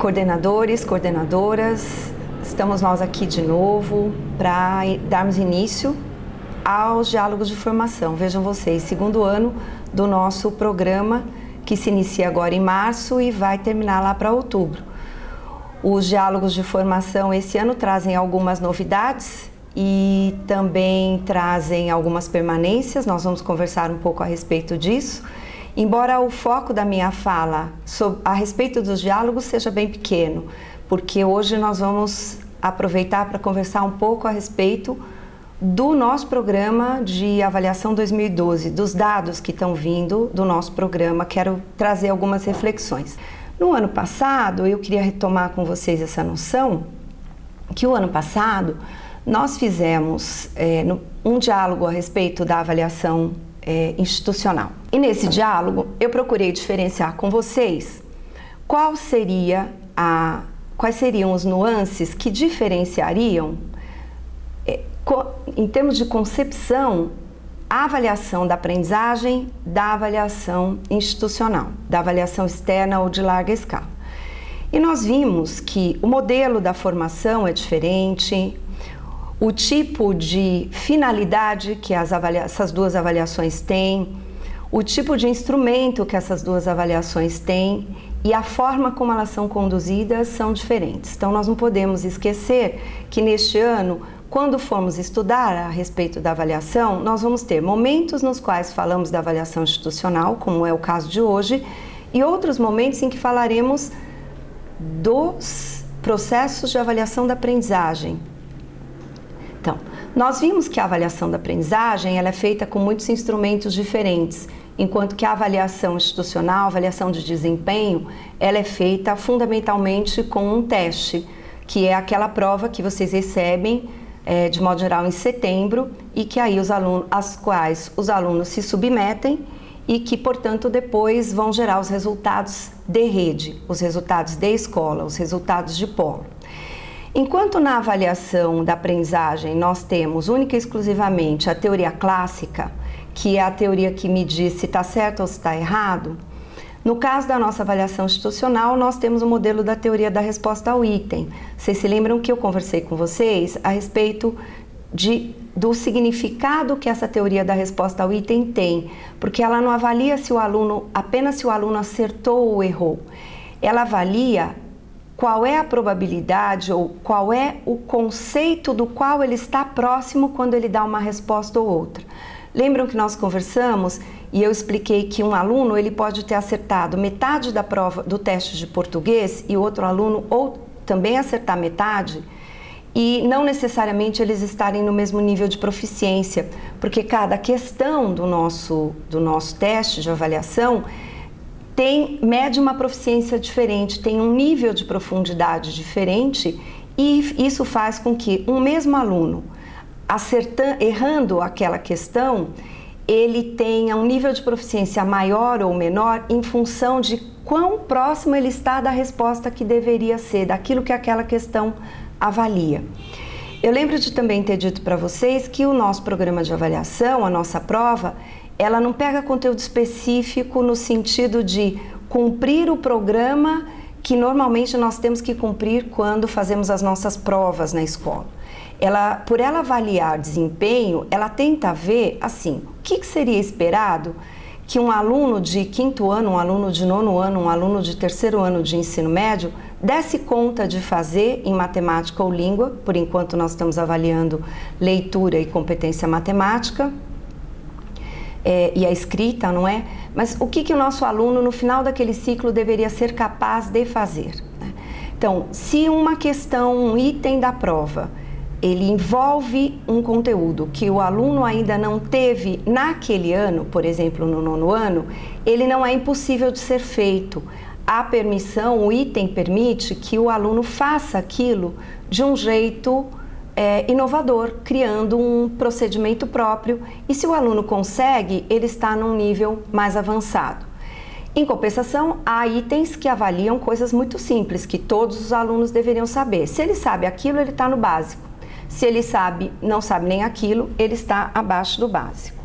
Coordenadores, coordenadoras, estamos nós aqui de novo para darmos início aos diálogos de formação. Vejam vocês, segundo ano do nosso programa que se inicia agora em março e vai terminar lá para outubro. Os diálogos de formação esse ano trazem algumas novidades e também trazem algumas permanências. Nós vamos conversar um pouco a respeito disso. Embora o foco da minha fala a respeito dos diálogos seja bem pequeno, porque hoje nós vamos aproveitar para conversar um pouco a respeito do nosso programa de avaliação 2012, dos dados que estão vindo do nosso programa. Quero trazer algumas reflexões. No ano passado, eu queria retomar com vocês essa noção que o ano passado nós fizemos um diálogo a respeito da avaliação institucional. E nesse diálogo eu procurei diferenciar com vocês quais seriam os nuances que diferenciariam, em termos de concepção, a avaliação da aprendizagem da avaliação institucional, da avaliação externa ou de larga escala. E nós vimos que o modelo da formação é diferente, o tipo de finalidade que essas duas avaliações têm, o tipo de instrumento que essas duas avaliações têm e a forma como elas são conduzidas são diferentes. Então nós não podemos esquecer que neste ano, quando formos estudar a respeito da avaliação, nós vamos ter momentos nos quais falamos da avaliação institucional, como é o caso de hoje, e outros momentos em que falaremos dos processos de avaliação da aprendizagem. Então, nós vimos que a avaliação da aprendizagem ela é feita com muitos instrumentos diferentes, enquanto que a avaliação institucional, a avaliação de desempenho, ela é feita fundamentalmente com um teste, que é aquela prova que vocês recebem de modo geral em setembro e que aí às quais os alunos se submetem e que, portanto, depois vão gerar os resultados de rede, os resultados de escola, os resultados de polo. Enquanto na avaliação da aprendizagem nós temos única e exclusivamente a teoria clássica, que é a teoria que me diz se está certo ou se está errado, no caso da nossa avaliação institucional, nós temos o modelo da teoria da resposta ao item. Vocês se lembram que eu conversei com vocês a respeito do significado que essa teoria da resposta ao item tem, porque ela não avalia apenas se o aluno acertou ou errou. Ela avalia qual é a probabilidade ou qual é o conceito do qual ele está próximo quando ele dá uma resposta ou outra. Lembram que nós conversamos e eu expliquei que um aluno ele pode ter acertado metade da prova do teste de português e o outro aluno ou também acertar metade e não necessariamente eles estarem no mesmo nível de proficiência, porque cada questão do nosso teste de avaliação mede uma proficiência diferente, tem um nível de profundidade diferente e isso faz com que um mesmo aluno, errando aquela questão, ele tenha um nível de proficiência maior ou menor em função de quão próximo ele está da resposta que deveria ser, daquilo que aquela questão avalia. Eu lembro de também ter dito para vocês que o nosso programa de avaliação, a nossa prova, ela não pega conteúdo específico no sentido de cumprir o programa que normalmente nós temos que cumprir quando fazemos as nossas provas na escola. Por ela avaliar desempenho, ela tenta ver, assim, o que seria esperado que um aluno de quinto ano, um aluno de nono ano, um aluno de terceiro ano de ensino médio desse conta de fazer em matemática ou língua. Por enquanto nós estamos avaliando leitura e competência matemática e a escrita, não é? Mas o que o nosso aluno no final daquele ciclo deveria ser capaz de fazer, né? Então, se uma questão, um item da prova, ele envolve um conteúdo que o aluno ainda não teve naquele ano, por exemplo, no nono ano, ele não é impossível de ser feito. A permissão, o item permite que o aluno faça aquilo de um jeito inovador, criando um procedimento próprio, e se o aluno consegue, ele está num nível mais avançado. Em compensação, há itens que avaliam coisas muito simples, que todos os alunos deveriam saber. Se ele sabe aquilo, ele está no básico. Se ele não sabe nem aquilo, ele está abaixo do básico.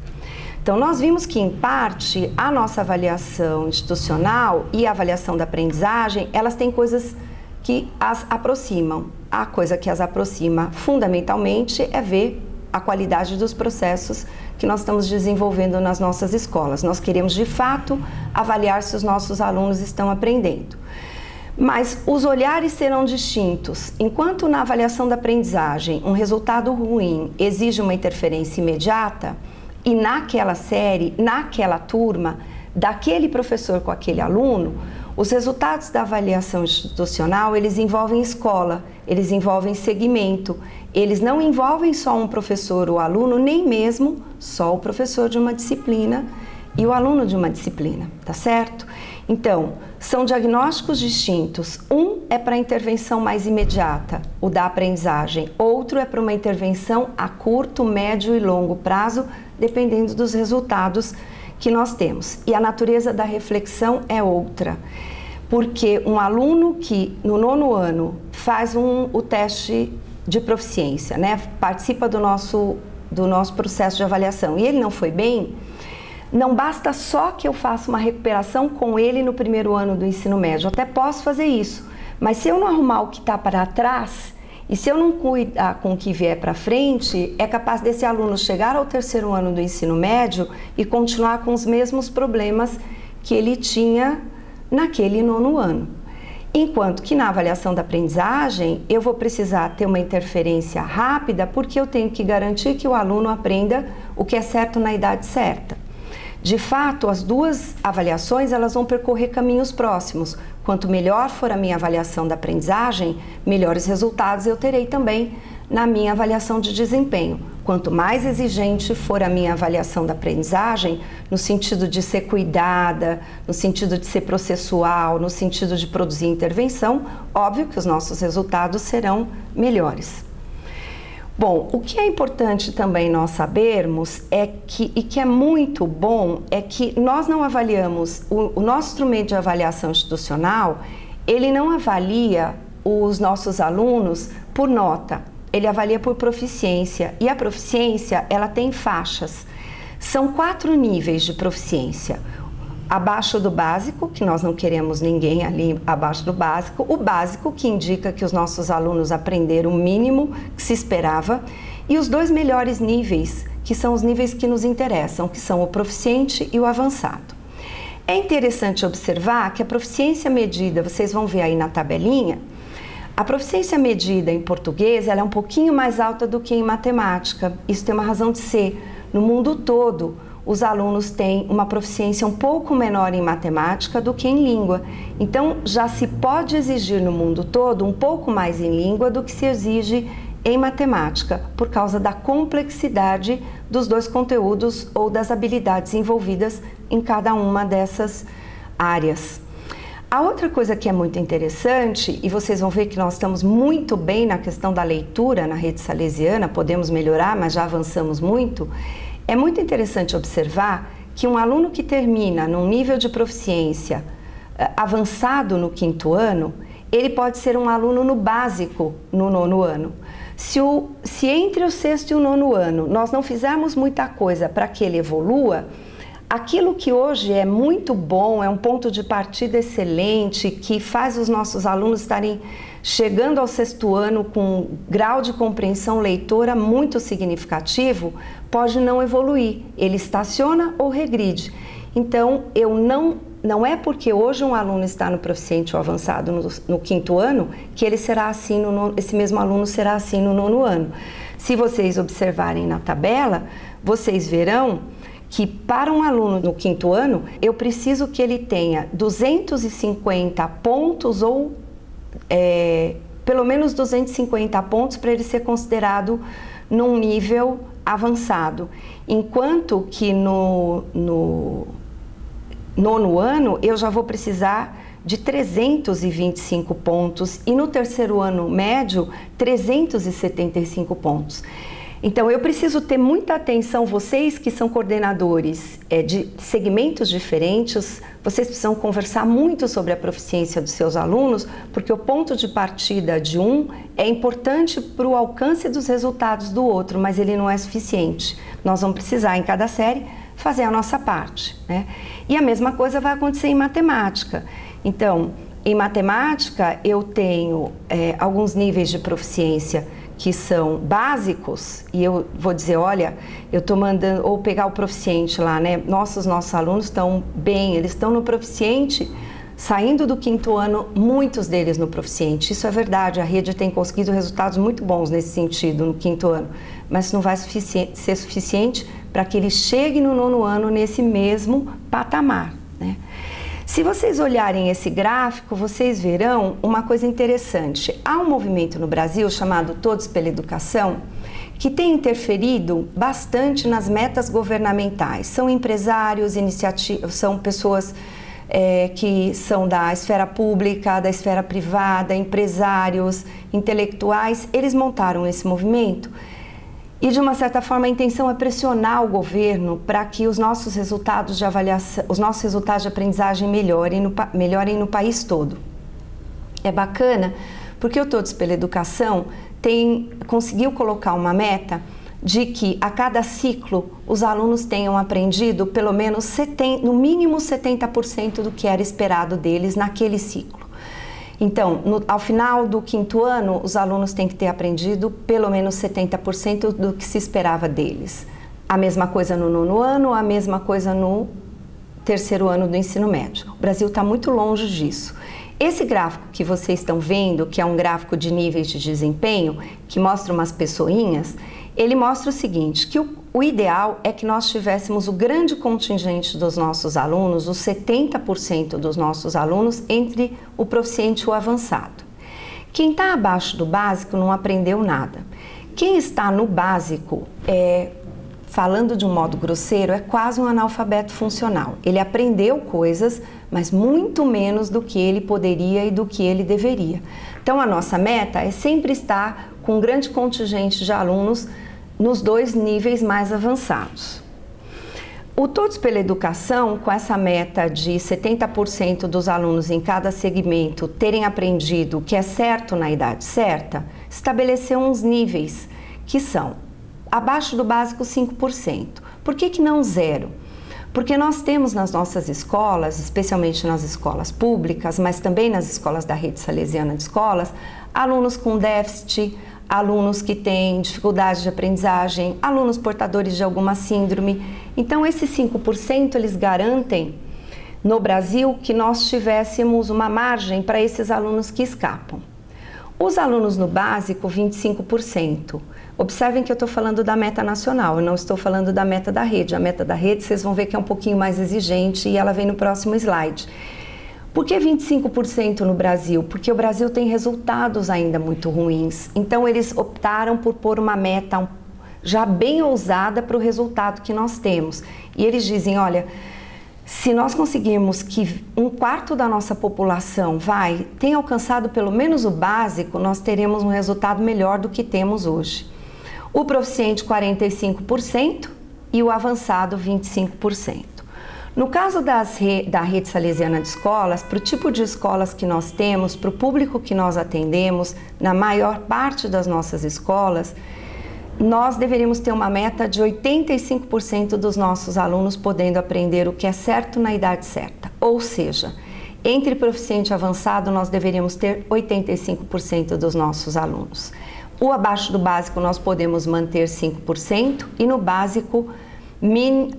Então, nós vimos que, em parte, a nossa avaliação institucional e a avaliação da aprendizagem, elas têm coisas que as aproximam. A coisa que as aproxima fundamentalmente é ver a qualidade dos processos que nós estamos desenvolvendo nas nossas escolas. Nós queremos, de fato, avaliar se os nossos alunos estão aprendendo. Mas os olhares serão distintos. Enquanto na avaliação da aprendizagem um resultado ruim exige uma interferência imediata, e naquela série, naquela turma, daquele professor com aquele aluno, os resultados da avaliação institucional, eles envolvem escola, eles envolvem segmento, eles não envolvem só um professor ou aluno, nem mesmo só o professor de uma disciplina e o aluno de uma disciplina, tá certo? Então, são diagnósticos distintos. Um é para a intervenção mais imediata, o da aprendizagem. Outro é para uma intervenção a curto, médio e longo prazo, dependendo dos resultados que nós temos. E a natureza da reflexão é outra. Porque um aluno que no 9º ano faz o teste de proficiência, né? Participa do nosso processo de avaliação e ele não foi bem, não basta só que eu faça uma recuperação com ele no 1º ano do ensino médio. Eu até posso fazer isso, mas se eu não arrumar o que está para trás e se eu não cuidar com o que vier para frente, é capaz desse aluno chegar ao 3º ano do ensino médio e continuar com os mesmos problemas que ele tinha naquele 9º ano. Enquanto que na avaliação da aprendizagem, eu vou precisar ter uma interferência rápida porque eu tenho que garantir que o aluno aprenda o que é certo na idade certa. De fato, as duas avaliações elas vão percorrer caminhos próximos. Quanto melhor for a minha avaliação da aprendizagem, melhores resultados eu terei também na minha avaliação de desempenho. Quanto mais exigente for a minha avaliação da aprendizagem, no sentido de ser cuidada, no sentido de ser processual, no sentido de produzir intervenção, óbvio que os nossos resultados serão melhores. Bom, o que é importante também nós sabermos é que, e que é muito bom, é que nós não avaliamos, o nosso instrumento de avaliação institucional, ele não avalia os nossos alunos por nota, ele avalia por proficiência, e a proficiência, ela tem faixas. São 4 níveis de proficiência. Abaixo do básico, que nós não queremos ninguém ali abaixo do básico, o básico, que indica que os nossos alunos aprenderam o mínimo que se esperava, e os 2 melhores níveis, que são os níveis que nos interessam, que são o proficiente e o avançado. É interessante observar que a proficiência medida, vocês vão ver aí na tabelinha, a proficiência medida em português ela é um pouquinho mais alta do que em matemática. Isso tem uma razão de ser. No mundo todo, os alunos têm uma proficiência um pouco menor em matemática do que em língua. Então, já se pode exigir no mundo todo um pouco mais em língua do que se exige em matemática, por causa da complexidade dos 2 conteúdos ou das habilidades envolvidas em cada uma dessas áreas. A outra coisa que é muito interessante, e vocês vão ver que nós estamos muito bem na questão da leitura na rede salesiana, podemos melhorar, mas já avançamos muito, é muito interessante observar que um aluno que termina num nível de proficiência avançado no 5º ano, ele pode ser um aluno no básico no 9º ano. Se entre o 6º e o 9º ano nós não fizermos muita coisa para que ele evolua, aquilo que hoje é muito bom, é um ponto de partida excelente, que faz os nossos alunos estarem chegando ao 6º ano com um grau de compreensão leitora muito significativo, pode não evoluir, ele estaciona ou regride. Então, não é porque hoje um aluno está no proficiente ou avançado no 5º ano, que ele será assim, esse mesmo aluno será assim no 9º ano. Se vocês observarem na tabela, vocês verão que para um aluno no 5º ano, eu preciso que ele tenha 250 pontos ou pelo menos 250 pontos para ele ser considerado num nível avançado. Enquanto que no 9º ano, eu já vou precisar de 325 pontos e no 3º ano médio, 375 pontos. Então, eu preciso ter muita atenção, vocês que são coordenadores de segmentos diferentes, vocês precisam conversar muito sobre a proficiência dos seus alunos, porque o ponto de partida de um é importante para o alcance dos resultados do outro, mas ele não é suficiente. Nós vamos precisar, em cada série, fazer a nossa parte, né? E a mesma coisa vai acontecer em matemática. Então, Em matemática, eu tenho alguns níveis de proficiência que são básicos, e eu vou dizer, olha, eu estou mandando, ou pegar o proficiente lá, né? Nossos alunos estão bem, eles estão no proficiente, saindo do 5º ano, muitos deles no proficiente. Isso é verdade, a rede tem conseguido resultados muito bons nesse sentido, no 5º ano, mas não vai ser suficiente para que ele chegue no 9º ano nesse mesmo patamar, né? Se vocês olharem esse gráfico, vocês verão uma coisa interessante. Há um movimento no Brasil chamado Todos pela Educação, que tem interferido bastante nas metas governamentais. São empresários, são pessoas que são da esfera pública, da esfera privada, empresários, intelectuais. Eles montaram esse movimento e, de uma certa forma, a intenção é pressionar o governo para que os nossos resultados de avaliação, os nossos resultados de aprendizagem melhorem no país todo. É bacana porque o Todos pela Educação conseguiu colocar uma meta de que a cada ciclo os alunos tenham aprendido pelo menos no mínimo 70% do que era esperado deles naquele ciclo. Então, ao final do 5º ano, os alunos têm que ter aprendido pelo menos 70% do que se esperava deles. A mesma coisa no 9º ano, a mesma coisa no 3º ano do ensino médio. O Brasil está muito longe disso. Esse gráfico que vocês estão vendo, que é um gráfico de níveis de desempenho, que mostra umas pessoinhas, ele mostra o seguinte, que o ideal é que nós tivéssemos o grande contingente dos nossos alunos, os 70% dos nossos alunos, entre o proficiente e o avançado. Quem está abaixo do básico não aprendeu nada. Quem está no básico, falando de um modo grosseiro, é quase um analfabeto funcional. Ele aprendeu coisas, mas muito menos do que ele poderia e do que ele deveria. Então, a nossa meta é sempre estar com um grande contingente de alunos nos 2 níveis mais avançados. O Todos pela Educação, com essa meta de 70% dos alunos em cada segmento terem aprendido o que é certo na idade certa, estabeleceu uns níveis que são abaixo do básico 5%. Por que não 0%? Porque nós temos nas nossas escolas, especialmente nas escolas públicas, mas também nas escolas da rede salesiana de escolas, alunos com déficit, alunos que têm dificuldade de aprendizagem, alunos portadores de alguma síndrome. Então, esses 5% eles garantem no Brasil que nós tivéssemos uma margem para esses alunos que escapam. Os alunos no básico, 25%. Observem que eu estou falando da meta nacional, eu não estou falando da meta da rede. A meta da rede, vocês vão ver que é um pouquinho mais exigente e ela vem no próximo slide. Por que 25% no Brasil? Porque o Brasil tem resultados ainda muito ruins. Então, eles optaram por pôr uma meta já bem ousada para o resultado que nós temos. E eles dizem, olha, se nós conseguirmos que 1/4 da nossa população tenha alcançado pelo menos o básico, nós teremos um resultado melhor do que temos hoje. O proficiente, 45% e o avançado, 25%. No caso da rede salesiana de escolas, para o tipo de escolas que nós temos, para o público que nós atendemos, na maior parte das nossas escolas, nós deveríamos ter uma meta de 85% dos nossos alunos podendo aprender o que é certo na idade certa. Ou seja, entre proficiente e avançado, nós deveríamos ter 85% dos nossos alunos. O abaixo do básico nós podemos manter 5% e no básico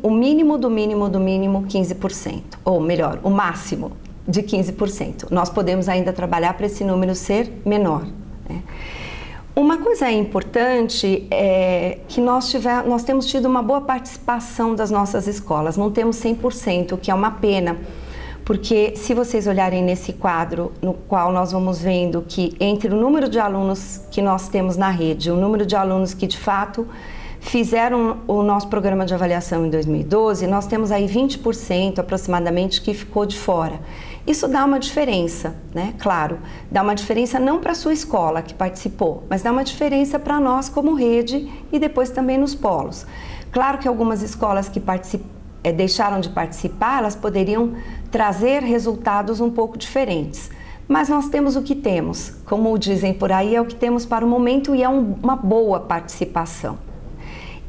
o mínimo do mínimo do mínimo 15%, ou melhor, o máximo de 15%. Nós podemos ainda trabalhar para esse número ser menor, né? Uma coisa importante é que nós temos tido uma boa participação das nossas escolas, não temos 100%, o que é uma pena, porque se vocês olharem nesse quadro, no qual nós vamos vendo que entre o número de alunos que nós temos na rede, o número de alunos que de fato fizeram o nosso programa de avaliação em 2012, nós temos aí 20% aproximadamente que ficou de fora. Isso dá uma diferença, né? Claro, dá uma diferença não para a sua escola que participou, mas dá uma diferença para nós como rede e depois também nos polos. Claro que algumas escolas que deixaram de participar, elas poderiam trazer resultados um pouco diferentes. Mas nós temos o que temos, como dizem por aí, é o que temos para o momento e é uma boa participação.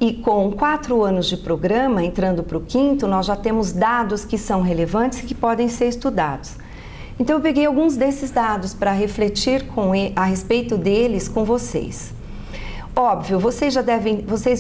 E com 4 anos de programa, entrando para o 5º, nós já temos dados que são relevantes e que podem ser estudados. Então eu peguei alguns desses dados para refletir a respeito deles com vocês. Óbvio, vocês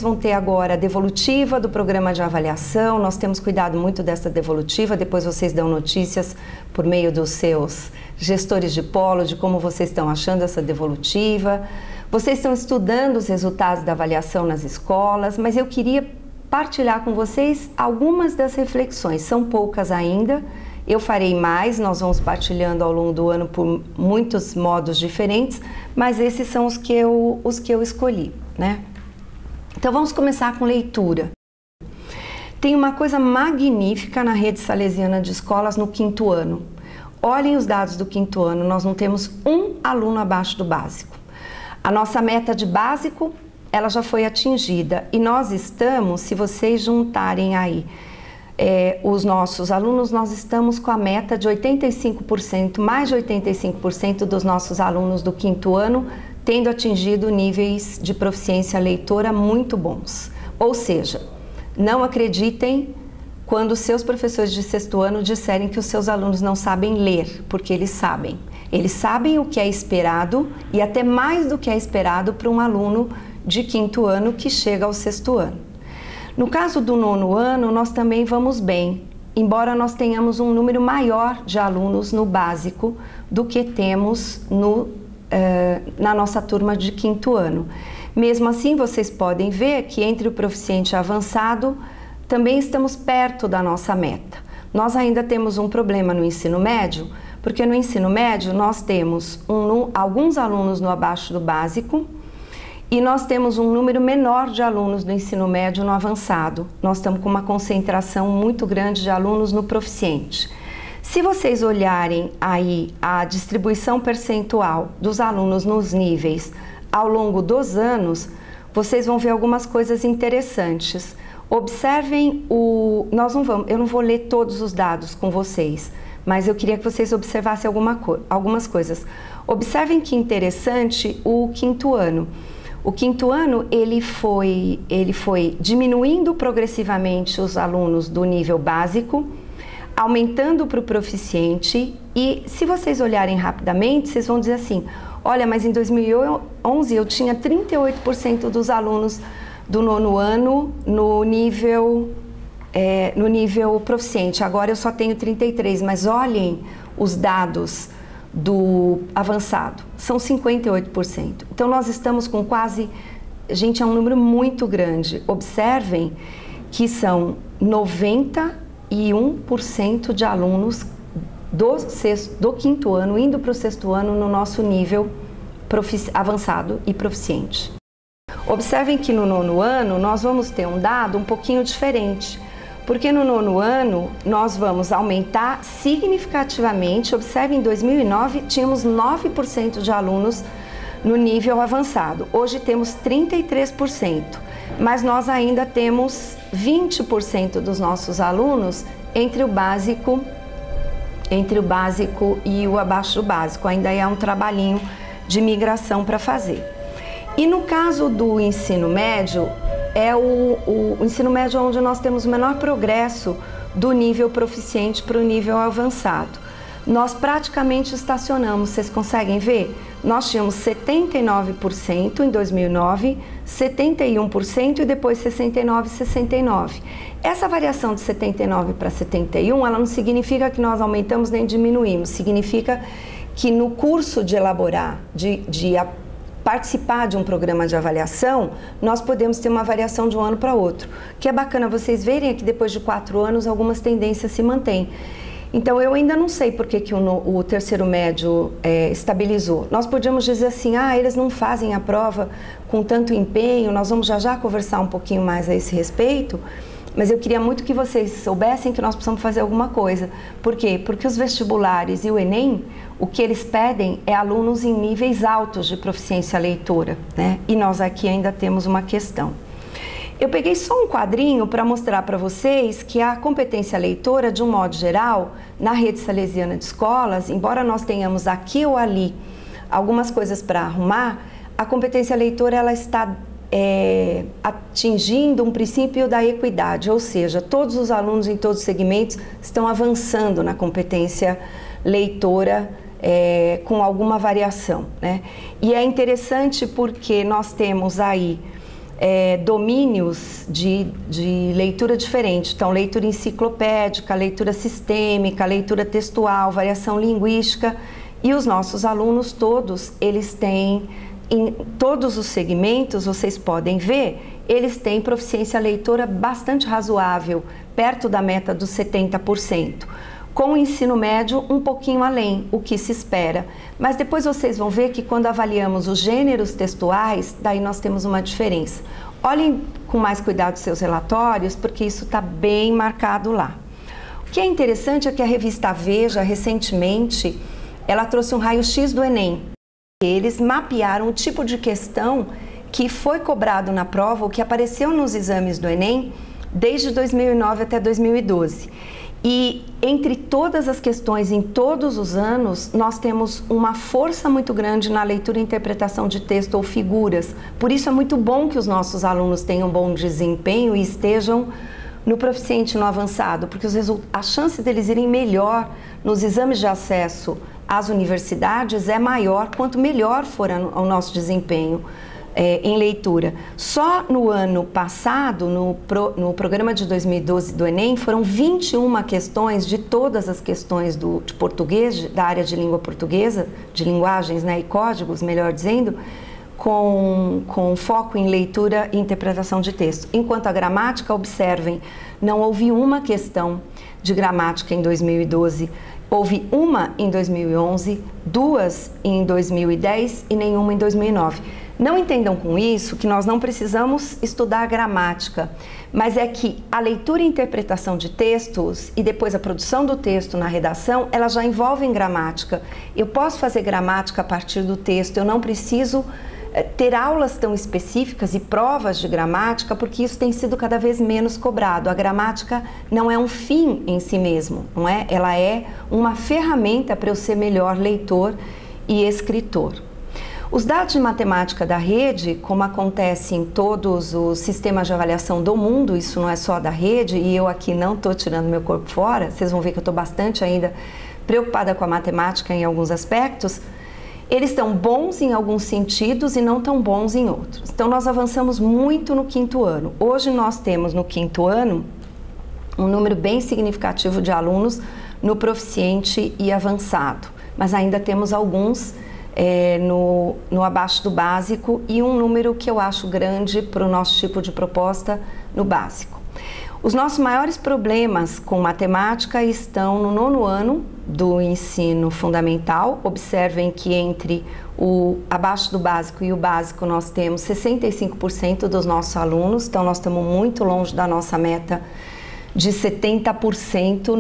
vão ter agora a devolutiva do programa de avaliação, nós temos cuidado muito dessa devolutiva, depois vocês dão notícias por meio dos seus gestores de polo, de como vocês estão achando essa devolutiva. Vocês estão estudando os resultados da avaliação nas escolas, mas eu queria partilhar com vocês algumas das reflexões, são poucas ainda, eu farei mais, nós vamos partilhando ao longo do ano por muitos modos diferentes, mas esses são os que eu escolhi, né? Então vamos começar com leitura. Tem uma coisa magnífica na rede salesiana de escolas no 5º ano. Olhem os dados do 5º ano, nós não temos um aluno abaixo do básico. A nossa meta de básico, ela já foi atingida e nós estamos, se vocês juntarem aí os nossos alunos, nós estamos com a meta de 85%, mais de 85% dos nossos alunos do 5º ano tendo atingido níveis de proficiência leitora muito bons. Ou seja, não acreditem quando seus professores de 6º ano disserem que os seus alunos não sabem ler, porque eles sabem. Eles sabem o que é esperado e até mais do que é esperado para um aluno de 5º ano que chega ao 6º ano. No caso do 9º ano, nós também vamos bem, embora nós tenhamos um número maior de alunos no básico do que temos na nossa turma de 5º ano. Mesmo assim, vocês podem ver que entre o proficiente e avançado, também estamos perto da nossa meta. Nós ainda temos um problema no ensino médio, porque no ensino médio nós temos alguns alunos no abaixo do básico, e nós temos um número menor de alunos do ensino médio no avançado. Nós estamos com uma concentração muito grande de alunos no proficiente. Se vocês olharem aí a distribuição percentual dos alunos nos níveis ao longo dos anos, vocês vão ver algumas coisas interessantes. Observem eu não vou ler todos os dados com vocês, mas eu queria que vocês observassem algumas coisas. Observem que interessante o 5º ano. O 5º ano, ele foi diminuindo progressivamente os alunos do nível básico, aumentando para o proficiente e se vocês olharem rapidamente, vocês vão dizer assim, olha, mas em 2011 eu tinha 38% dos alunos do 9º ano no nível proficiente, agora eu só tenho 33%, mas olhem os dados do avançado, são 58%. Então nós estamos com quase, gente, é um número muito grande. Observem que são 91% de alunos do 5º ano indo para o 6º ano no nosso nível avançado e proficiente. Observem que no 9º ano nós vamos ter um dado um pouquinho diferente, porque no 9º ano nós vamos aumentar significativamente. Observe, em 2009 tínhamos 9% de alunos no nível avançado, hoje temos 33%, mas nós ainda temos 20% dos nossos alunos entre o básico e o abaixo do básico, ainda é um trabalhinho de migração para fazer. E no caso do ensino médio, é o ensino médio onde nós temos o menor progresso do nível proficiente para o nível avançado. Nós praticamente estacionamos, vocês conseguem ver? Nós tínhamos 79% em 2009, 71% e depois 69% e 69%. Essa variação de 79 para 71, ela não significa que nós aumentamos nem diminuímos, significa que no curso de elaborar, de participar de um programa de avaliação, nós podemos ter uma variação de um ano para outro. O que é bacana vocês verem é que depois de 4 anos algumas tendências se mantêm. Então eu ainda não sei por que o terceiro médio estabilizou. Nós podíamos dizer assim, eles não fazem a prova com tanto empenho, nós vamos já conversar um pouquinho mais a esse respeito, mas eu queria muito que vocês soubessem que nós precisamos fazer alguma coisa. Por quê? Porque os vestibulares e o Enem, o que eles pedem é alunos em níveis altos de proficiência leitora, né? E nós aqui ainda temos uma questão. Eu peguei só um quadrinho para mostrar para vocês que a competência leitora, de um modo geral, na rede salesiana de escolas, embora nós tenhamos aqui ou ali algumas coisas para arrumar, a competência leitora ela está atingindo um princípio da equidade, ou seja, todos os alunos em todos os segmentos estão avançando na competência leitora com alguma variação, né? E é interessante porque nós temos aí domínios de leitura diferente. Então, leitura enciclopédica, leitura sistêmica, leitura textual, variação linguística. E os nossos alunos todos, eles têm, em todos os segmentos, vocês podem ver, eles têm proficiência leitora bastante razoável, perto da meta dos 70%. Com o ensino médio, um pouquinho além, o que se espera. Mas depois vocês vão ver que quando avaliamos os gêneros textuais, daí nós temos uma diferença. Olhem com mais cuidado os seus relatórios, porque isso está bem marcado lá. O que é interessante é que a revista Veja, recentemente, ela trouxe um raio-x do Enem. Eles mapearam o tipo de questão que foi cobrado na prova, o que apareceu nos exames do Enem, desde 2009 até 2012. E entre todas as questões, em todos os anos, nós temos uma força muito grande na leitura e interpretação de texto ou figuras. Por isso é muito bom que os nossos alunos tenham bom desempenho e estejam no proficiente e no avançado, porque a chance deles irem melhor nos exames de acesso às universidades é maior quanto melhor for o nosso desempenho em leitura. Só no ano passado, no programa de 2012 do Enem, foram 21 questões de todas as questões de português, da área de língua portuguesa, de linguagens, né, e códigos, melhor dizendo, com foco em leitura e interpretação de texto. Enquanto a gramática, observem, não houve uma questão de gramática em 2012, houve uma em 2011, 2 em 2010 e nenhuma em 2009. Não entendam com isso que nós não precisamos estudar gramática, mas é que a leitura e interpretação de textos e depois a produção do texto na redação, elas já envolvem gramática. Eu posso fazer gramática a partir do texto, eu não preciso ter aulas tão específicas e provas de gramática, porque isso tem sido cada vez menos cobrado. A gramática não é um fim em si mesmo, não é? Ela é uma ferramenta para eu ser melhor leitor e escritor. Os dados de matemática da rede, como acontece em todos os sistemas de avaliação do mundo, isso não é só da rede, e eu aqui não estou tirando meu corpo fora, vocês vão ver que eu estou bastante ainda preocupada com a matemática em alguns aspectos, eles estão bons em alguns sentidos e não tão bons em outros. Então, nós avançamos muito no quinto ano. Hoje nós temos no quinto ano um número bem significativo de alunos no proficiente e avançado, mas ainda temos alguns no abaixo do básico e um número que eu acho grande para o nosso tipo de proposta no básico. Os nossos maiores problemas com matemática estão no 9º ano do ensino fundamental. Observem que entre o abaixo do básico e o básico nós temos 65% dos nossos alunos, então nós estamos muito longe da nossa meta de 70%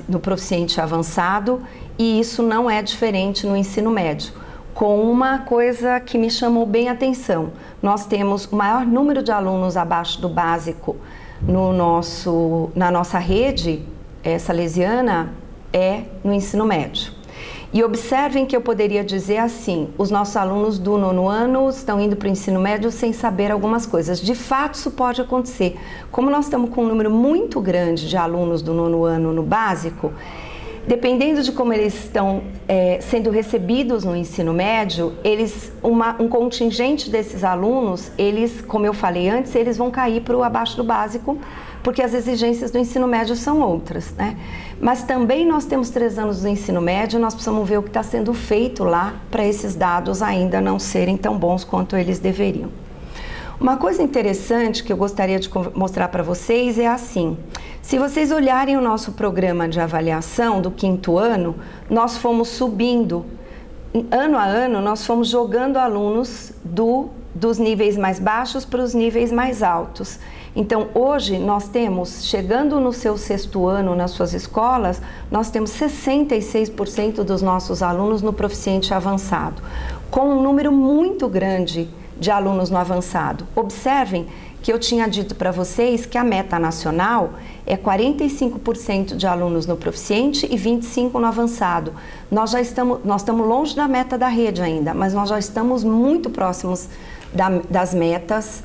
no proficiente avançado, e isso não é diferente no ensino médio. Com uma coisa que me chamou bem a atenção, nós temos o maior número de alunos abaixo do básico na nossa rede salesiana é no ensino médio. E observem que eu poderia dizer assim, os nossos alunos do 9º ano estão indo para o ensino médio sem saber algumas coisas. De fato, isso pode acontecer. Como nós estamos com um número muito grande de alunos do 9º ano no básico, dependendo de como eles estão sendo recebidos no ensino médio, um contingente desses alunos, como eu falei antes, eles vão cair para o abaixo do básico, porque as exigências do ensino médio são outras, né? Mas também nós temos 3 anos do ensino médio, nós precisamos ver o que está sendo feito lá para esses dados ainda não serem tão bons quanto eles deveriam. Uma coisa interessante que eu gostaria de mostrar para vocês é assim, se vocês olharem o nosso programa de avaliação do 5º ano, nós fomos subindo, ano a ano, nós fomos jogando alunos dos níveis mais baixos para os níveis mais altos. Então, hoje, nós temos, chegando no seu 6º ano nas suas escolas, nós temos 66% dos nossos alunos no proficiente avançado, com um número muito grande de alunos no avançado. Observem que eu tinha dito para vocês que a meta nacional é 45% de alunos no proficiente e 25% no avançado. Nós estamos longe da meta da rede ainda, mas nós já estamos muito próximos das metas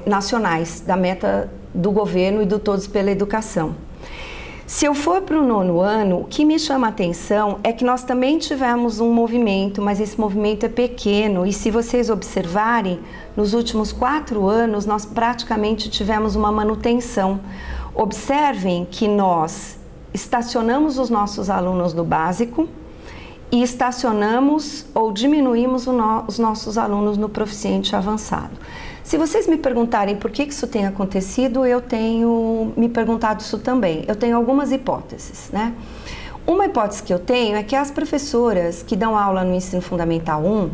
nacionais, da meta do governo e do Todos pela Educação. Se eu for para o 9º ano, o que me chama a atenção é que nós também tivemos um movimento, mas esse movimento é pequeno, e se vocês observarem, nos últimos 4 anos nós praticamente tivemos uma manutenção. Observem que nós estacionamos os nossos alunos no básico e estacionamos ou diminuímos os nossos alunos no proficiente avançado. Se vocês me perguntarem por que isso tem acontecido, eu tenho me perguntado isso também. Eu tenho algumas hipóteses, né? Uma hipótese que eu tenho é que as professoras que dão aula no ensino fundamental 1,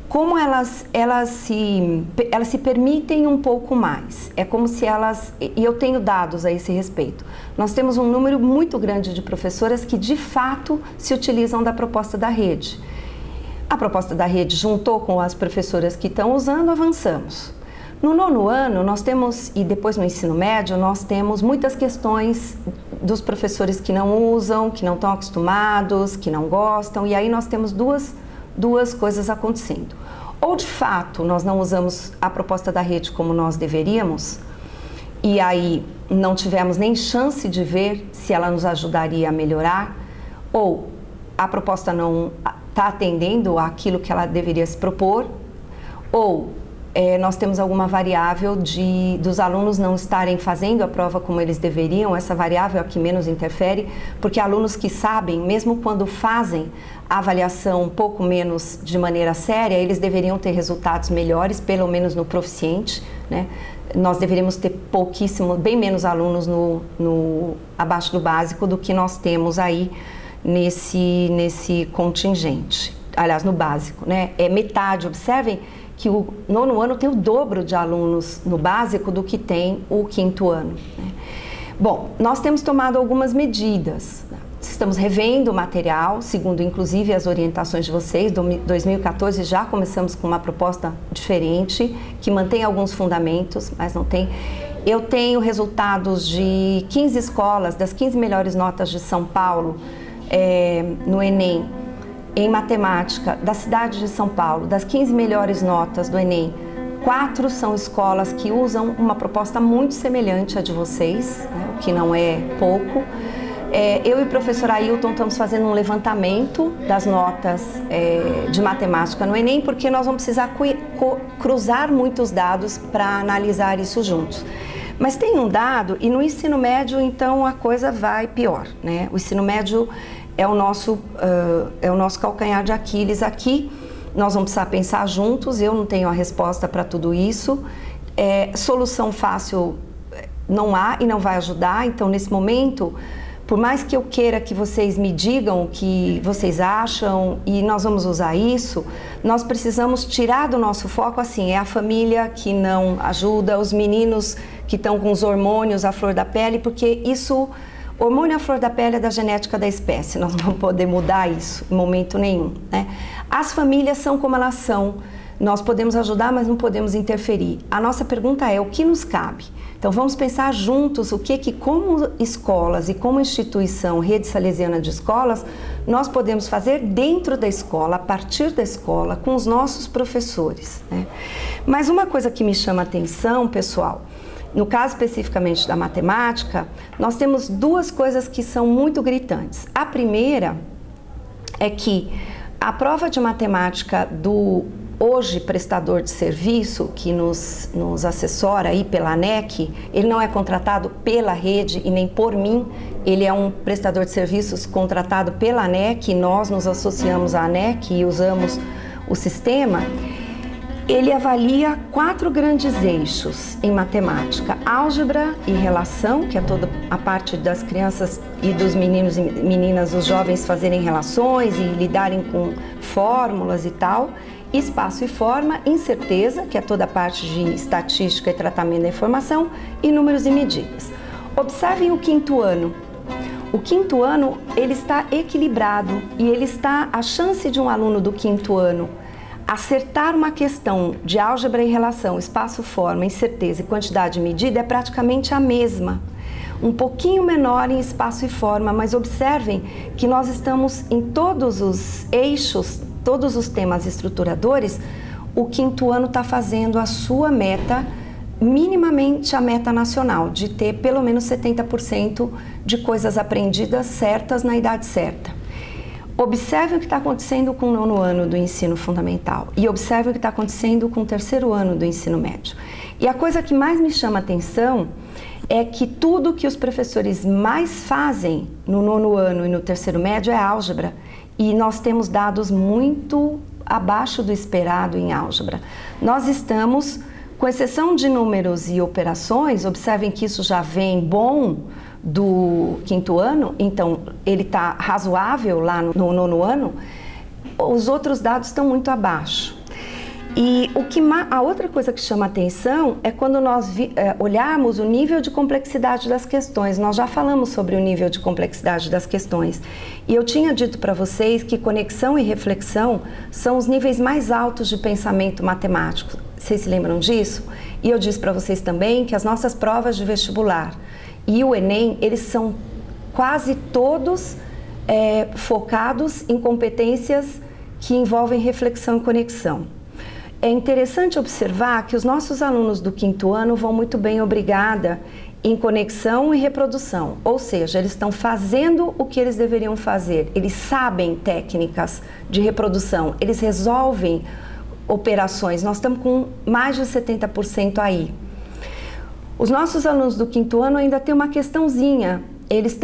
como elas se permitem um pouco mais. É como se elas, e eu tenho dados a esse respeito, nós temos um número muito grande de professoras que de fato se utilizam da proposta da rede. A proposta da rede juntou com as professoras que estão usando, avançamos. No 9º ano, nós temos, e depois no ensino médio, nós temos muitas questões dos professores que não usam, que não estão acostumados, que não gostam, e aí nós temos duas coisas acontecendo. Ou de fato nós não usamos a proposta da rede como nós deveríamos, e aí não tivemos nem chance de ver se ela nos ajudaria a melhorar, ou a proposta não está atendendo àquilo que ela deveria se propor, ou nós temos alguma variável dos alunos não estarem fazendo a prova como eles deveriam. Essa variável é a que menos interfere, porque alunos que sabem, mesmo quando fazem a avaliação um pouco menos de maneira séria, eles deveriam ter resultados melhores, pelo menos no proficiente, né? Nós deveríamos ter bem menos alunos abaixo do básico do que nós temos aí nesse contingente. Aliás, no básico, né? É metade, observem que o 9º ano tem o dobro de alunos no básico do que tem o 5º ano, né? Bom, nós temos tomado algumas medidas. Estamos revendo o material, segundo inclusive as orientações de vocês. Em 2014 já começamos com uma proposta diferente, que mantém alguns fundamentos, mas não tem. Eu tenho resultados de 15 escolas, das 15 melhores notas de São Paulo no Enem, em matemática, da cidade de São Paulo, das 15 melhores notas do Enem, 4 são escolas que usam uma proposta muito semelhante à de vocês, né, o que não é pouco. Eu e o professor Ailton estamos fazendo um levantamento das notas de matemática no Enem, porque nós vamos precisar cruzar muitos dados para analisar isso juntos. Mas tem um dado, e no ensino médio, então, a coisa vai pior, né? O ensino médio é o nosso calcanhar de Aquiles aqui. Nós vamos precisar pensar juntos, eu não tenho a resposta para tudo isso. Solução fácil não há e não vai ajudar, então nesse momento, por mais que eu queira que vocês me digam o que vocês acham e nós vamos usar isso, nós precisamos tirar do nosso foco, assim, é a família que não ajuda, os meninos que estão com os hormônios à flor da pele, porque isso... Hormônio à flor da pele é da genética da espécie, nós não vamos poder mudar isso em momento nenhum, né? As famílias são como elas são, nós podemos ajudar, mas não podemos interferir. A nossa pergunta é o que nos cabe? Então vamos pensar juntos o que como escolas e como instituição, Rede Salesiana de Escolas, nós podemos fazer dentro da escola, a partir da escola, com os nossos professores, né? Mas uma coisa que me chama a atenção, pessoal, no caso especificamente da matemática, nós temos 2 coisas que são muito gritantes. A primeira é que a prova de matemática do hoje prestador de serviço, que nos assessora aí pela ANEC, ele não é contratado pela rede e nem por mim, ele é um prestador de serviços contratado pela ANEC, nós nos associamos à ANEC e usamos o sistema. Ele avalia 4 grandes eixos em matemática: álgebra e relação, que é toda a parte das crianças e dos meninos e meninas, os jovens fazerem relações e lidarem com fórmulas e tal, espaço e forma, incerteza, que é toda a parte de estatística e tratamento da informação, e números e medidas. Observem o 5º ano. O 5º ano, ele está equilibrado e a chance de um aluno do 5º ano acertar uma questão de álgebra e relação, espaço, forma, incerteza e quantidade e medida é praticamente a mesma. Um pouquinho menor em espaço e forma, mas observem que nós estamos em todos os eixos, todos os temas estruturadores, o 5º ano está fazendo a sua meta minimamente a meta nacional, de ter pelo menos 70% de coisas aprendidas certas na idade certa. Observe o que está acontecendo com o 9º ano do ensino fundamental e observe o que está acontecendo com o 3º ano do ensino médio. E a coisa que mais me chama a atenção é que tudo que os professores mais fazem no 9º ano e no 3º médio é álgebra. E nós temos dados muito abaixo do esperado em álgebra. Nós estamos, com exceção de números e operações, observem que isso já vem bom do 5º ano, então ele está razoável lá no 9º ano, os outros dados estão muito abaixo. E a outra coisa que chama atenção é quando nós olharmos o nível de complexidade das questões. Nós já falamos sobre o nível de complexidade das questões. E eu tinha dito para vocês que conexão e reflexão são os níveis mais altos de pensamento matemático. Vocês se lembram disso? E eu disse para vocês também que as nossas provas de vestibular e o Enem, eles são quase todos focados em competências que envolvem reflexão e conexão. É interessante observar que os nossos alunos do 5º ano vão muito bem, obrigada, em conexão e reprodução, ou seja, eles estão fazendo o que eles deveriam fazer, eles sabem técnicas de reprodução, eles resolvem operações, nós estamos com mais de 70% aí. Os nossos alunos do 5º ano ainda tem uma questãozinha, eles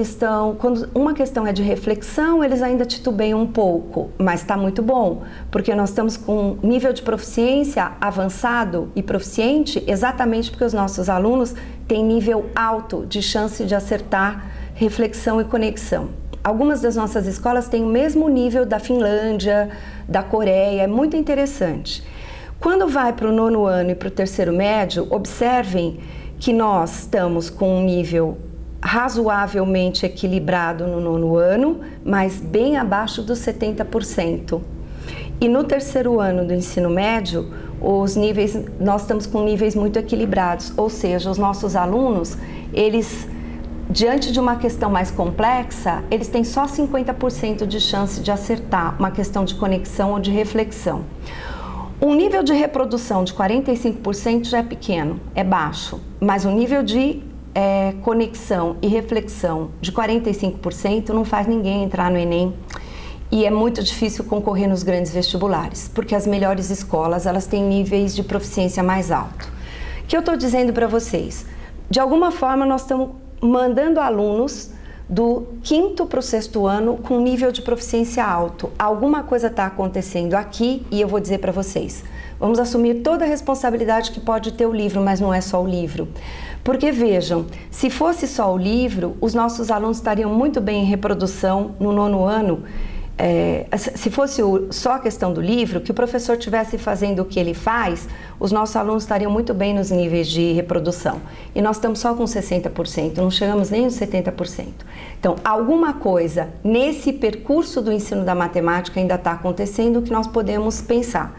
estão, quando uma questão é de reflexão, eles ainda titubeiam um pouco, mas está muito bom, porque nós estamos com nível de proficiência avançado e proficiente exatamente porque os nossos alunos têm nível alto de chance de acertar reflexão e conexão. Algumas das nossas escolas têm o mesmo nível da Finlândia, da Coreia, é muito interessante. Quando vai para o 9º ano e para o 3º médio, observem que nós estamos com um nível razoavelmente equilibrado no 9º ano, mas bem abaixo dos 70%. E no 3º ano do ensino médio, nós estamos com níveis muito equilibrados, ou seja, os nossos alunos, eles, diante de uma questão mais complexa, eles têm só 50% de chance de acertar uma questão de conexão ou de reflexão. Um nível de reprodução de 45% já é pequeno, é baixo, mas o nível de conexão e reflexão de 45% não faz ninguém entrar no Enem e é muito difícil concorrer nos grandes vestibulares, porque as melhores escolas, elas têm níveis de proficiência mais alto. O que eu estou dizendo para vocês? De alguma forma nós estamos mandando alunos do 5º para o 6º ano com nível de proficiência alto. Alguma coisa está acontecendo aqui e eu vou dizer para vocês. Vamos assumir toda a responsabilidade que pode ter o livro, mas não é só o livro. Porque vejam, se fosse só o livro, os nossos alunos estariam muito bem em reprodução no 9º ano. Se fosse só a questão do livro, que o professor estivesse fazendo o que ele faz, os nossos alunos estariam muito bem nos níveis de reprodução. E nós estamos só com 60%, não chegamos nem aos 70%. Então, alguma coisa nesse percurso do ensino da matemática ainda está acontecendo que nós podemos pensar.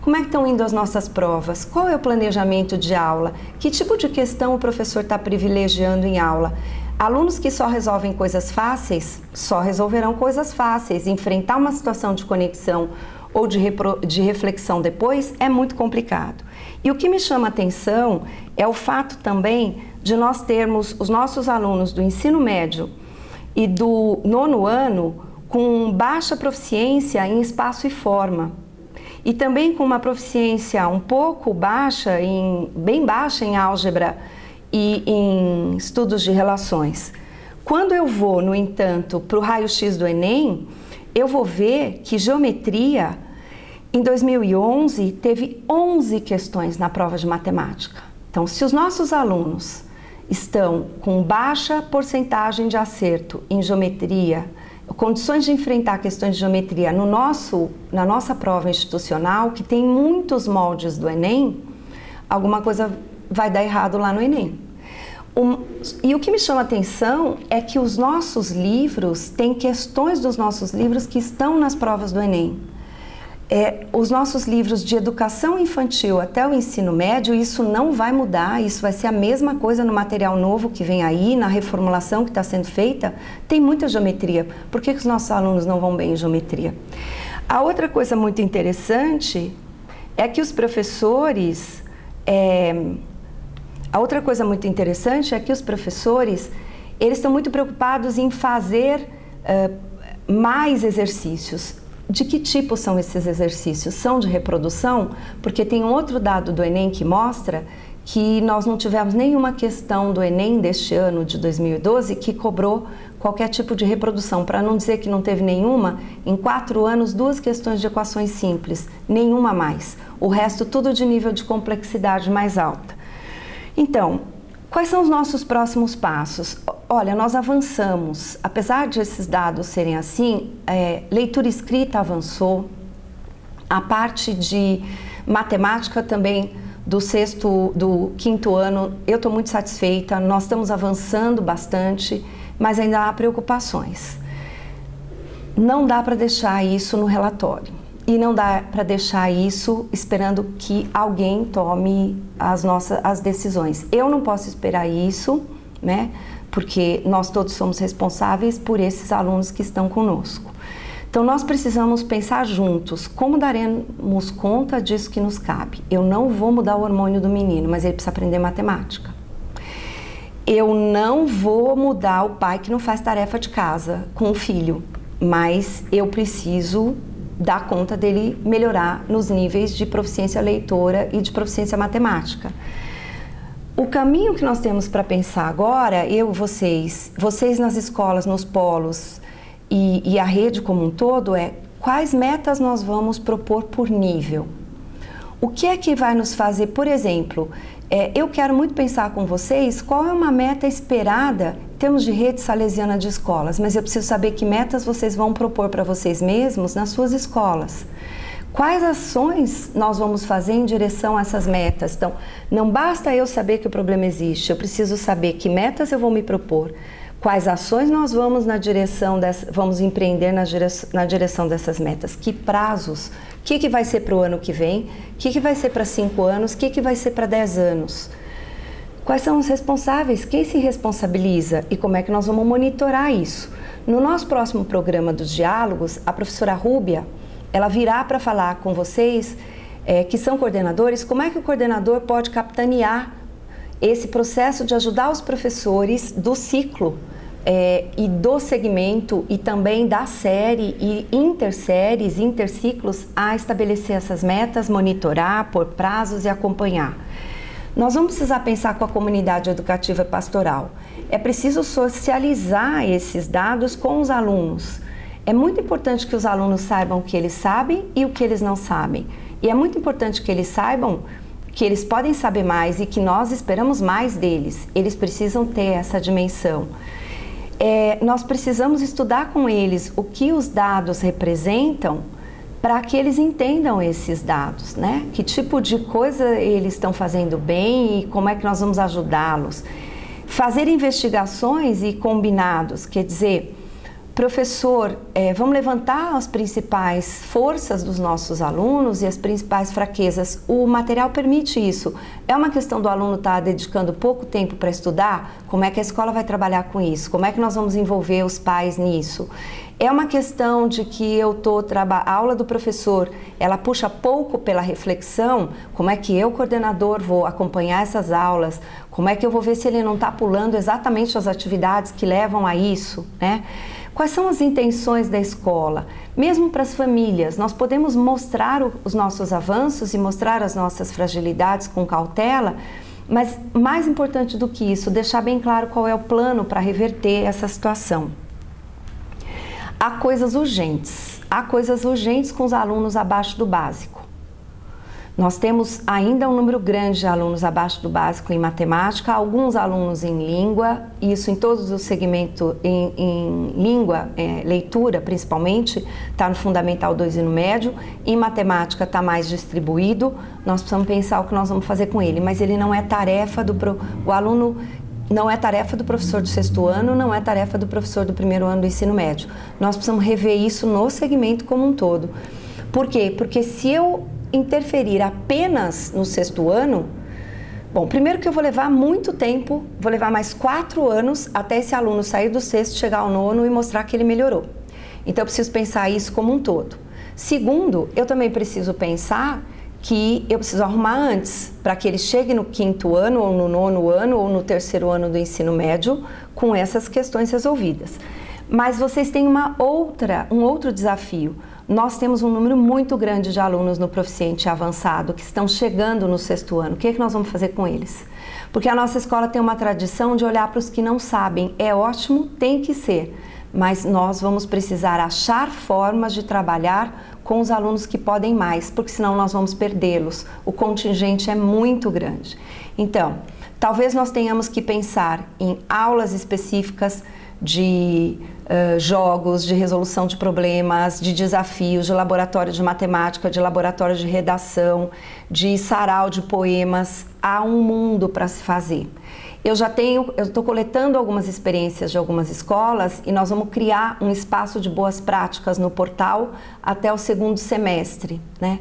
Como é que estão indo as nossas provas? Qual é o planejamento de aula? Que tipo de questão o professor está privilegiando em aula? Alunos que só resolvem coisas fáceis, só resolverão coisas fáceis. Enfrentar uma situação de conexão ou de reflexão depois é muito complicado. E o que me chama a atenção é o fato também de nós termos os nossos alunos do ensino médio e do 9º ano com baixa proficiência em espaço e forma. E também com uma proficiência um pouco baixa, bem baixa em álgebra e em estudos de relações. Quando eu vou, no entanto, para o raio-x do Enem, eu vou ver que geometria, em 2011, teve 11 questões na prova de matemática. Então, se os nossos alunos estão com baixa porcentagem de acerto em geometria, condições de enfrentar questões de geometria na nossa prova institucional, que tem muitos moldes do Enem, alguma coisa vai dar errado lá no Enem. E o que me chama a atenção é que os nossos livros, tem questões dos nossos livros que estão nas provas do Enem. Os nossos livros de educação infantil até o ensino médio, isso não vai mudar, isso vai ser a mesma coisa no material novo que vem aí, na reformulação que está sendo feita, tem muita geometria. Por que os nossos alunos não vão bem em geometria? A outra coisa muito interessante é que os professores A outra coisa muito interessante é que os professores, eles estão muito preocupados em fazer mais exercícios. De que tipo são esses exercícios? São de reprodução? Porque tem um outro dado do Enem que mostra que nós não tivemos nenhuma questão do Enem deste ano, de 2012, que cobrou qualquer tipo de reprodução. Para não dizer que não teve nenhuma, em 4 anos, 2 questões de equações simples, nenhuma mais. O resto tudo de nível de complexidade mais alta. Então, quais são os nossos próximos passos? Olha, nós avançamos, apesar de esses dados serem assim, leitura escrita avançou, a parte de matemática também do 5º ano, eu estou muito satisfeita, nós estamos avançando bastante, mas ainda há preocupações. Não dá para deixar isso no relatório e não dá para deixar isso esperando que alguém tome as decisões. Eu não posso esperar isso, né? Porque nós todos somos responsáveis por esses alunos que estão conosco. Então, nós precisamos pensar juntos como daremos conta disso que nos cabe. Eu não vou mudar o hormônio do menino, mas ele precisa aprender matemática. Eu não vou mudar o pai que não faz tarefa de casa com o filho, mas eu preciso dar conta dele melhorar nos níveis de proficiência leitora e de proficiência matemática. O caminho que nós temos para pensar agora, vocês nas escolas, nos polos e a rede como um todo, é quais metas nós vamos propor por nível. O que é que vai nos fazer, por exemplo, eu quero muito pensar com vocês qual é uma meta esperada em termos de rede salesiana de escolas, mas eu preciso saber que metas vocês vão propor para vocês mesmos nas suas escolas. Quais ações nós vamos fazer em direção a essas metas? Então, não basta eu saber que o problema existe, eu preciso saber que metas eu vou me propor, quais ações nós vamos vamos empreender na direção dessas metas, que prazos, o que vai ser para o ano que vem, o que vai ser para 5 anos, o que vai ser para 10 anos. Quais são os responsáveis, quem se responsabiliza e como é que nós vamos monitorar isso? No nosso próximo programa dos diálogos, a professora Rúbia, ela virá para falar com vocês que são coordenadores, como é que o coordenador pode capitanear esse processo de ajudar os professores do ciclo e do segmento e também da série e interséries, interciclos a estabelecer essas metas, monitorar, pôr prazos e acompanhar. Nós vamos precisar pensar com a comunidade educativa e pastoral. É preciso socializar esses dados com os alunos. É muito importante que os alunos saibam o que eles sabem e o que eles não sabem. E é muito importante que eles saibam que eles podem saber mais e que nós esperamos mais deles. Eles precisam ter essa dimensão. Nós precisamos estudar com eles o que os dados representam para que eles entendam esses dados, né? Que tipo de coisa eles estão fazendo bem e como é que nós vamos ajudá-los. Fazer investigações e combinados, quer dizer, professor, vamos levantar as principais forças dos nossos alunos e as principais fraquezas. O material permite isso. É uma questão do aluno estar dedicando pouco tempo para estudar? Como é que a escola vai trabalhar com isso? Como é que nós vamos envolver os pais nisso? É uma questão de que a aula do professor, ela puxa pouco pela reflexão. Como é que eu, coordenador, vou acompanhar essas aulas? Como é que eu vou ver se ele não está pulando exatamente as atividades que levam a isso, né? Quais são as intenções da escola? Mesmo para as famílias, nós podemos mostrar os nossos avanços e mostrar as nossas fragilidades com cautela, mas mais importante do que isso, deixar bem claro qual é o plano para reverter essa situação. Há coisas urgentes com os alunos abaixo do básico. Nós temos ainda um número grande de alunos abaixo do básico em matemática, alguns alunos em língua, isso em todos os segmentos, em língua, leitura principalmente, está no Fundamental 2 e no médio, em matemática está mais distribuído, nós precisamos pensar o que nós vamos fazer com ele, mas ele não é tarefa o aluno não é tarefa do professor do 6º ano, não é tarefa do professor do 1º ano do ensino médio. Nós precisamos rever isso no segmento como um todo. Por quê? Porque se eu interferir apenas no 6º ano, bom, primeiro que eu vou levar muito tempo, vou levar mais 4 anos até esse aluno sair do 6º, chegar ao 9º e mostrar que ele melhorou. Então eu preciso pensar isso como um todo. Segundo, eu também preciso pensar que eu preciso arrumar antes, para que ele chegue no 5º ano, ou no 9º ano, ou no 3º ano do ensino médio, com essas questões resolvidas. Mas vocês têm um outro desafio. Nós temos um número muito grande de alunos no proficiente avançado que estão chegando no 6º ano. O que nós vamos fazer com eles? Porque a nossa escola tem uma tradição de olhar para os que não sabem. É ótimo, tem que ser, mas nós vamos precisar achar formas de trabalhar com os alunos que podem mais, porque senão nós vamos perdê-los. O contingente é muito grande. Então, talvez nós tenhamos que pensar em aulas específicas de jogos, de resolução de problemas, de desafios, de laboratório de matemática, de laboratório de redação, de sarau de poemas. Há um mundo para se fazer. Eu estou coletando algumas experiências de algumas escolas e nós vamos criar um espaço de boas práticas no portal até o 2º semestre, né?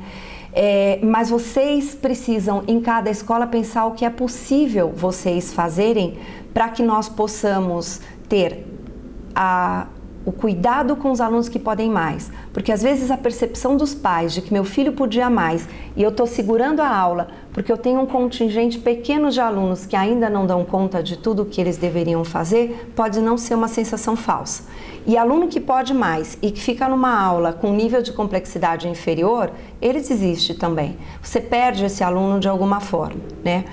Mas vocês precisam, em cada escola, pensar o que é possível vocês fazerem para que nós possamos ter o cuidado com os alunos que podem mais, porque às vezes a percepção dos pais de que meu filho podia mais e eu estou segurando a aula porque eu tenho um contingente pequeno de alunos que ainda não dão conta de tudo o que eles deveriam fazer, pode não ser uma sensação falsa. E aluno que pode mais e que fica numa aula com nível de complexidade inferior, ele desiste também. Você perde esse aluno de alguma forma, né?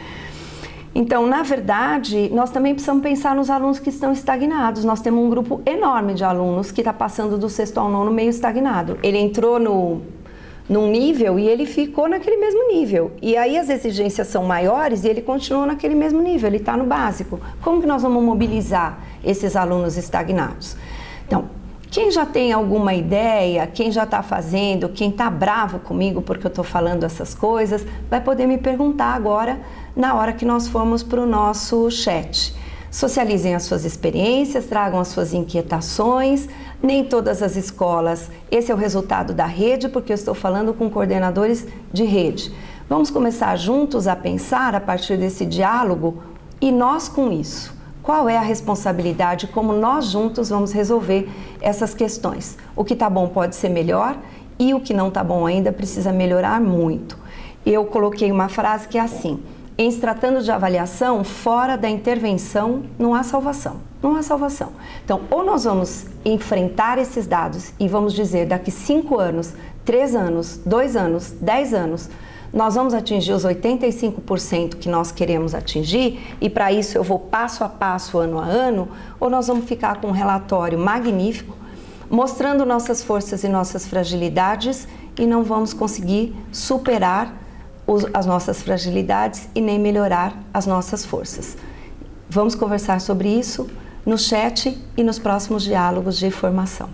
Então, na verdade, nós também precisamos pensar nos alunos que estão estagnados. Nós temos um grupo enorme de alunos que está passando do 6º ao 9º meio estagnado. Ele entrou num nível e ele ficou naquele mesmo nível. E aí as exigências são maiores e ele continua naquele mesmo nível, ele está no básico. Como que nós vamos mobilizar esses alunos estagnados? Então, quem já tem alguma ideia, quem já está fazendo, quem está bravo comigo porque eu estou falando essas coisas, vai poder me perguntar agora, na hora que nós formos para o nosso chat. Socializem as suas experiências, tragam as suas inquietações. Nem todas as escolas, esse é o resultado da rede, porque eu estou falando com coordenadores de rede. Vamos começar juntos a pensar a partir desse diálogo e nós com isso. Qual é a responsabilidade, como nós juntos vamos resolver essas questões? O que está bom pode ser melhor e o que não está bom ainda precisa melhorar muito. Eu coloquei uma frase que é assim: em se tratando de avaliação, fora da intervenção não há salvação. Não há salvação. Então, ou nós vamos enfrentar esses dados e vamos dizer daqui 5 anos, 3 anos, 2 anos, 10 anos, nós vamos atingir os 85% que nós queremos atingir e para isso eu vou passo a passo, ano a ano, ou nós vamos ficar com um relatório magnífico, mostrando nossas forças e nossas fragilidades e não vamos conseguir superar as nossas fragilidades e nem melhorar as nossas forças. Vamos conversar sobre isso no chat e nos próximos diálogos de formação.